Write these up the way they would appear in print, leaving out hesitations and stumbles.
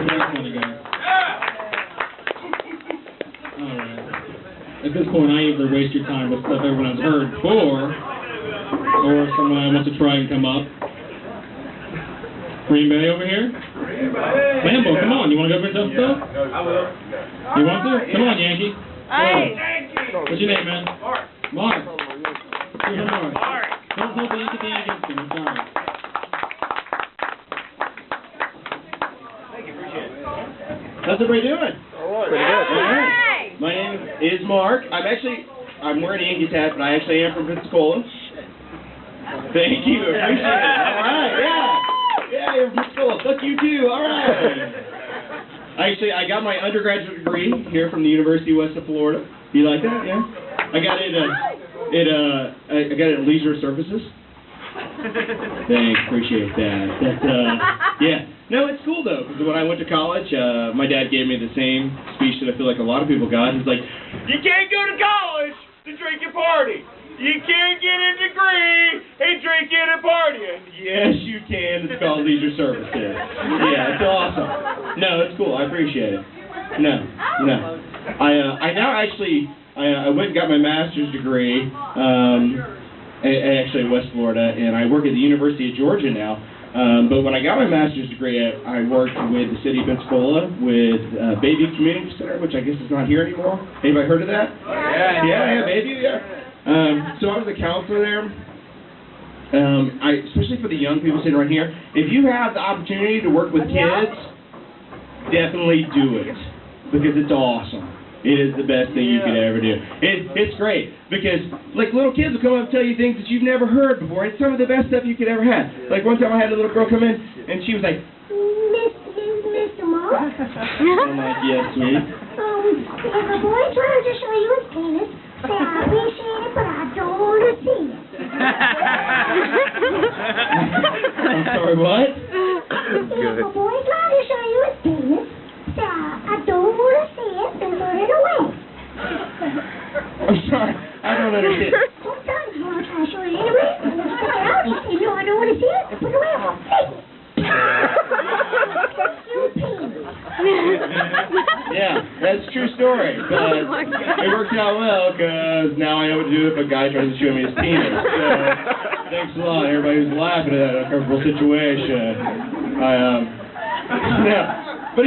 funny, guys. Alright. At this point, I either waste your time with stuff everyone has heard before, or someone wants to try and come up. Green Bay over here? Lambo, come on. You want to go for some stuff? I will. You want to? Come on, Yankee. Hey. What's your name, man? Marc. Mark. Here's Mark. Don't hold the Yankee thing against him. I'm sorry. Thank you. Appreciate it. How's everybody doing? All right. Pretty good. All right. My name is Mark. I'm wearing a Yankees hat, but I actually am from Pensacola. Thank you. Appreciate it. All right. Yeah. Yeah, you're from Pensacola. Fuck you too. All right. I got my undergraduate degree here from the University of West of Florida. You like that? Yeah. I got it at Leisure Services. Thanks, appreciate that. Yeah. No, it's cool though, because when I went to college, my dad gave me the same speech that I feel like a lot of people got. He's like, you can't go to college to drink and party. You can't get a degree and drink and party. And yes, you can. It's called Leisure Services. Yeah, it's awesome. No, it's cool. I appreciate it. No. I now actually, I went and got my master's degree, actually in West Florida, and I work at the University of Georgia now. But when I got my master's degree, I worked with the city of Pensacola with Bayview Community Center, which I guess is not here anymore. Anybody heard of that? Yeah, Bayview, yeah. So I was a counselor there. Especially for the young people sitting right here, if you have the opportunity to work with kids, definitely do it, because it's awesome. It is the best thing you could ever do. It's great, because like little kids will come up and tell you things that you've never heard before. It's some of the best stuff you could ever have. Like one time I had a little girl come in, and she was like, Mr. Mark? I'm like, yes, sweet. If a boy tries to show you his penis, say, I appreciate it, but I don't want to see it. I'm sorry, what? If a boy tries to show you his penis, say, I don't want to see it, and put it away. I'm sorry, I don't understand. Sometimes you want to try to show it anyway, and you stick it out, and you say, no, I don't want to see it, and put it away, I'll take it. Yeah, that's a true story, but it worked out well, because now I know what to do if a guy tries to show me his penis. So, thanks a lot, everybody who's laughing at that uncomfortable situation. Yeah, but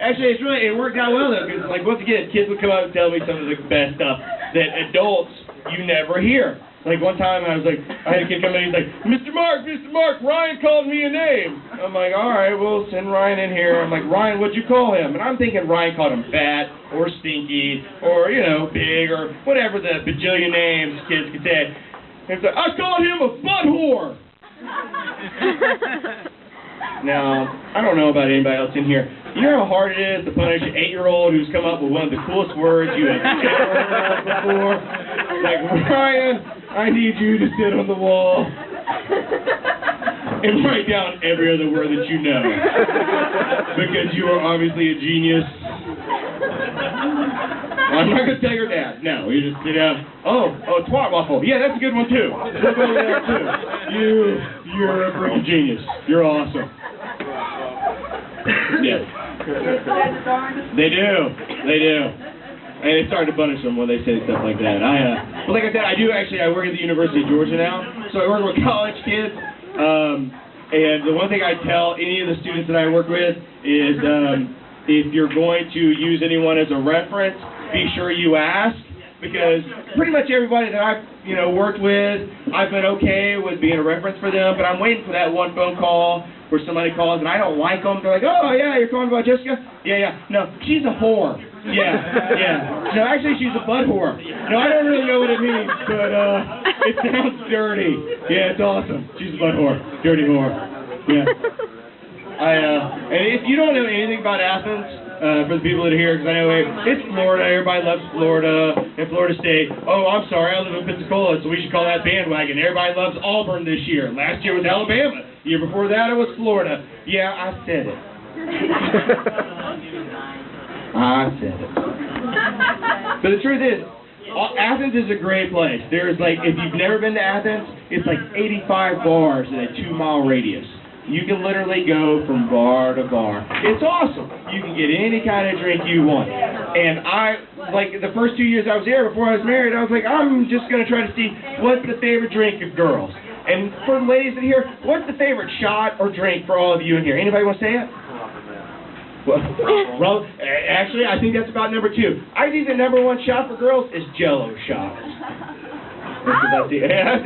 actually, it worked out well, though, because, like, once again, kids would come up and tell me some of the best stuff that adults you never hear. Like, one time I was like, I had a kid come in, he's like, Mr. Mark, Ryan called me a name. I'm like, all right, well, send Ryan in here. I'm like, Ryan, what'd you call him? And I'm thinking Ryan called him fat, or stinky, or, you know, big, or whatever the bajillion names kids could say. And he's like, I called him a butt whore. Now, I don't know about anybody else in here. You know how hard it is to punish an 8-year-old who's come up with one of the coolest words you have ever heard before? Like, Ryan, I need you to sit on the wall and write down every other word that you know, because you are obviously a genius. I'm not going to tell your dad. No, you just sit down. Oh, twat waffle. Yeah, that's a good one, too. We'll go with that, too. You're a freaking genius. You're awesome. Yeah. They do. And it's hard to punish them when they say stuff like that. But like I said, I work at the University of Georgia now, so I work with college kids. And the one thing I tell any of the students that I work with is, if you're going to use anyone as a reference, be sure you ask, because pretty much everybody that I've worked with, I've been okay with being a reference for them, but I'm waiting for that one phone call where somebody calls and I don't like them. They're like, oh yeah, you're calling about Jessica? Yeah. No, she's a whore. Yeah. No, actually she's a butt whore. No, I don't really know what it means, but it sounds dirty. Yeah, it's awesome. She's a butt whore. Dirty whore. Yeah. And if you don't know anything about Athens, for the people that are here, because I know it's Florida, everybody loves Florida, and Florida State. Oh, I'm sorry, I live in Pensacola, so we should call that bandwagon. Everybody loves Auburn this year. Last year was Alabama. The year before that, it was Florida. Yeah, I said it. I said it. But the truth is, Athens is a great place. There's like, if you've never been to Athens, it's like 85 bars in a 2-mile radius. You can literally go from bar to bar. It's awesome. you can get any kind of drink you want. And like the first 2 years I was there before I was married, I was like, I'm just going to try to see what's the favorite drink of girls. And for the ladies in here, what's the favorite shot or drink for all of you in here? Anybody want to say it? Well, actually, I think that's about number 2. I think the number 1 shot for girls is Jell-O shots. Yeah,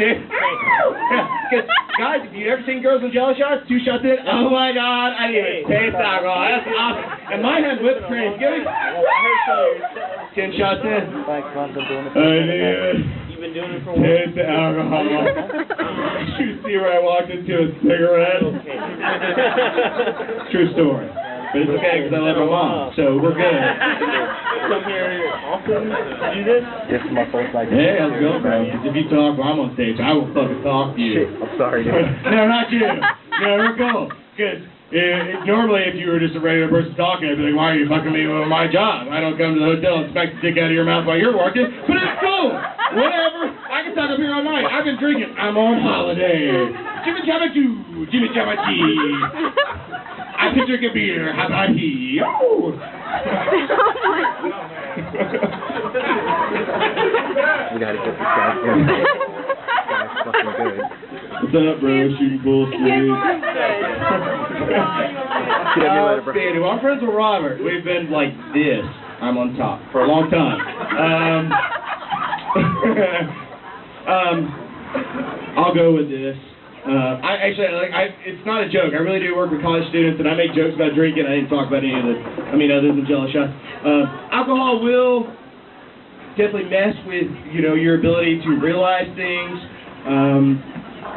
guys, have you ever seen girls with Jell-O shots? 2 shots in? Oh my God, I didn't even taste alcohol. That's awesome. And mine has whipped cream. Give me 10 shots in. You've been doing it for a while. Taste the alcohol. You see where I walked into a cigarette? True story. But it's okay because I love my mom, so we're good. Come here often to do this? Yes, my first like. Hey, how's it going, bro? Because if you talk while I'm on stage, I will fucking talk to you. Shit, I'm sorry, dude. No, not you. No, we're cool. Because normally if you were just a regular person talking, I'd be like, why are you fucking me with my job? I don't come to the hotel and expect to stick out of your mouth while you're working. But it's cool. Whatever. I can talk up here all night. I've been drinking. I'm on holiday. Jimmy Jabba Doo. Jimmy Jabba Dee. I can drink a beer. How about he? Oh! We gotta get this guy good. This guy's fucking good. What's up, bro? Shooting bullshit. Dude, I'm friends with Robert. We've been like this. I'm on top for a long time. I'll go with this. It's not a joke. I really do work with college students, and I make jokes about drinking. I didn't talk about any of this. I mean, other than Jell-O shots. Alcohol will definitely mess with, your ability to realize things.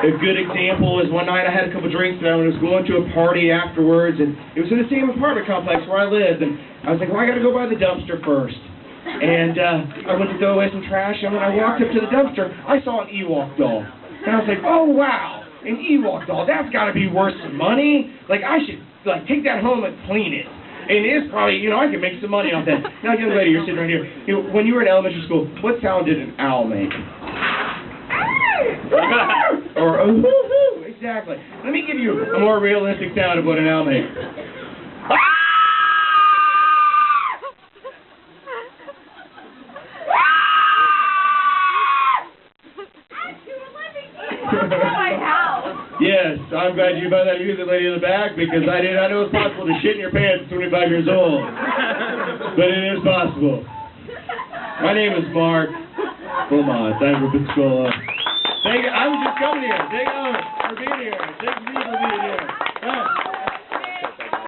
A good example is one night I had a couple drinks, and I was going to a party afterwards, and it was in the same apartment complex where I lived, and I was like, well, I got to go by the dumpster first. And I went to throw away some trash, and when I walked up to the dumpster, I saw an Ewok doll. And I was like, oh, wow. An Ewok doll, that's got to be worth some money. Like, I should, take that home and clean it. And it's probably, I can make some money off that. Now, young lady, you're sitting right here. When you were in elementary school, what sound did an owl make? Or, oh, exactly. Let me give you a more realistic sound of what an owl makes. Yes, I'm glad you bought that music lady in the back because I did not know it was possible to shit in your pants at 25 years old. But it is possible. My name is Marc. Come on, thank you for Pensacola. I was just coming here. Thank you for being here. Thank you for being here.